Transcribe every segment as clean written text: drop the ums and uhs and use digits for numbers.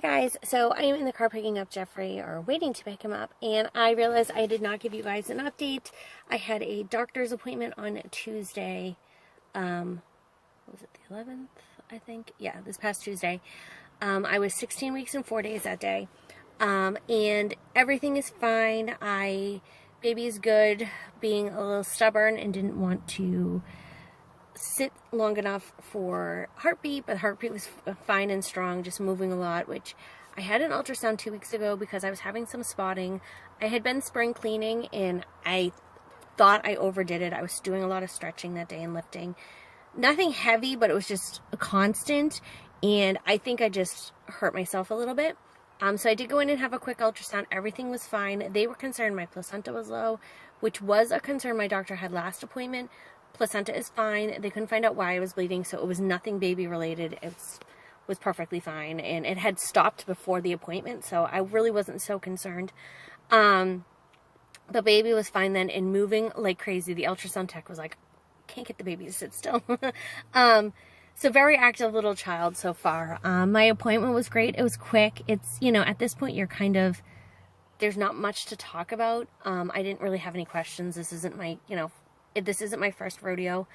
Hi guys, so I am in the car picking up Jeffrey, or waiting to pick him up, and I realized I did not give you guys an update. I had a doctor's appointment on Tuesday, was it the 11th, I think? Yeah, this past Tuesday. I was 16 weeks and 4 days that day, and everything is fine. Baby is good, being a little stubborn and didn't want to sit long enough for heartbeat, but heartbeat was fine and strong, just moving a lot, which I had an ultrasound 2 weeks ago because I was having some spotting. I had been spring cleaning and I thought I overdid it. I was doing a lot of stretching that day and lifting. Nothing heavy, but it was just a constant, and I think I just hurt myself a little bit. So I did go in and have a quick ultrasound. Everything was fine. They were concerned my placenta was low, which was a concern my doctor had last appointment. Placenta is fine. They couldn't find out why I was bleeding, so it was nothing baby related. It was perfectly fine, and it had stopped before the appointment, so I really wasn't so concerned. The baby was fine then and moving like crazy. The ultrasound tech was like, can't get the baby to sit still. So very active little child so far. My appointment was great. It was quick. It's, at this point you're kind of, there's not much to talk about. I didn't really have any questions. This isn't my, this isn't my first rodeo.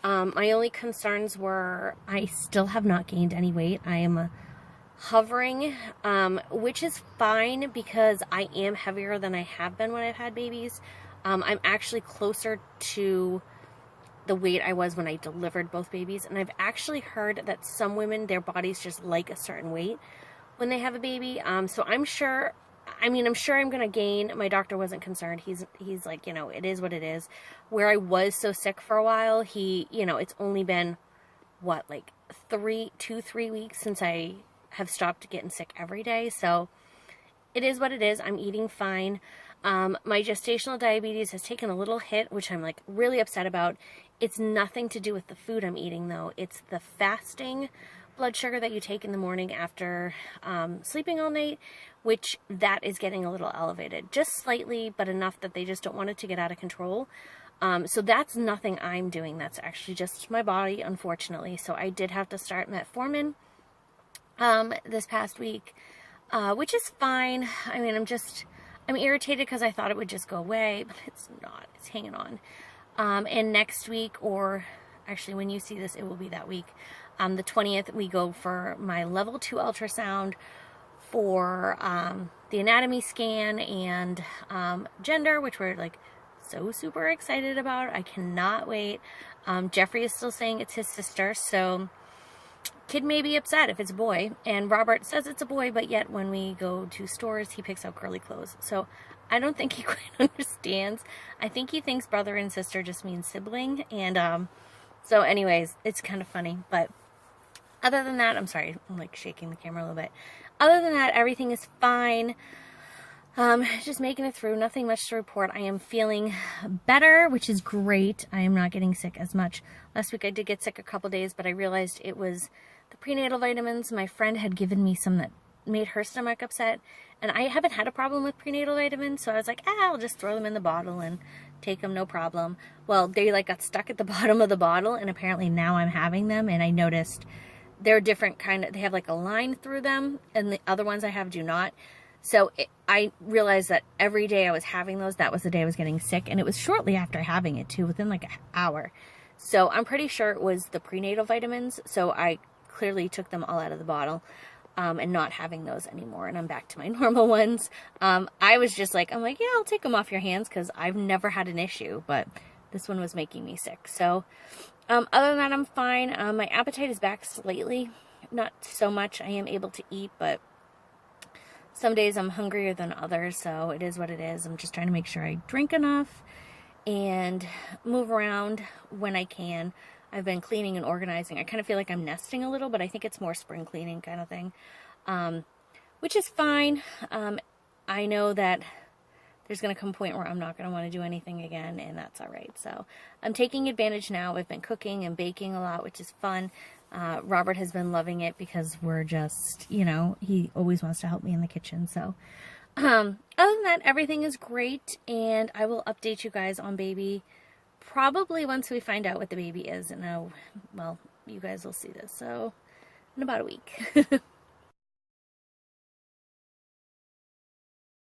My only concerns were I still have not gained any weight. I am hovering, which is fine because I am heavier than I have been when I've had babies. I'm actually closer to the weight I was when I delivered both babies. And I've actually heard that some women, their bodies just like a certain weight when they have a baby. So I'm sure I'm going to gain. My doctor wasn't concerned. He's like, it is what it is. Where I was so sick for a while, it's only been, what, like 3 weeks since I have stopped getting sick every day. So it is what it is. I'm eating fine. My gestational diabetes has taken a little hit, which I'm like really upset about. It's nothing to do with the food I'm eating though. It's the fasting blood sugar that you take in the morning after sleeping all night, which that is getting a little elevated, just slightly, but enough that they just don't want it to get out of control. So that's nothing I'm doing. That's actually just my body, unfortunately. So I did have to start metformin this past week, which is fine. I'm irritated because I thought it would just go away, but it's not. It's hanging on. And next week, or actually when you see this, it will be that week, the 20th, we go for my level 2 ultrasound for the anatomy scan and gender, which we're like so super excited about. I cannot wait. Jeffrey is still saying it's his sister, so kid may be upset if it's a boy, and Robert says it's a boy, but yet when we go to stores, he picks out girly clothes. So I don't think he quite understands. I think he thinks brother and sister just means sibling, and so anyways, it's kind of funny. But other than that, I'm sorry, I'm like shaking the camera a little bit. Other than that, everything is fine. Just making it through, nothing much to report. I am feeling better, which is great. I am not getting sick as much. Last week I did get sick a couple days, but I realized it was the prenatal vitamins. My friend had given me some that made her stomach upset, and I haven't had a problem with prenatal vitamins, so I was like, I'll just throw them in the bottle and take them, no problem. Well, they like got stuck at the bottom of the bottle, and apparently now I'm having them, and I noticed they're different they have like a line through them, and the other ones I have do not. So I realized that every day I was having those, that was the day I was getting sick, and it was shortly after having it too, within like an hour. So I'm pretty sure it was the prenatal vitamins, so I clearly took them all out of the bottle, and not having those anymore, and I'm back to my normal ones. I was just like, yeah, I'll take them off your hands because I've never had an issue, but this one was making me sick. So other than that, I'm fine. My appetite is back slightly, not so much. I am able to eat, but some days I'm hungrier than others, so it is what it is. I'm just trying to make sure I drink enough and move around when I can. I've been cleaning and organizing. I kind of feel like I'm nesting a little, but I think it's more spring cleaning kind of thing, which is fine. I know that there's going to come a point where I'm not going to want to do anything again, and that's all right. So I'm taking advantage now. I've been cooking and baking a lot, which is fun. Robert has been loving it because we're just, he always wants to help me in the kitchen. So other than that, everything is great, and I will update you guys on baby probably once we find out what the baby is. And well, you guys will see this, so in about a week.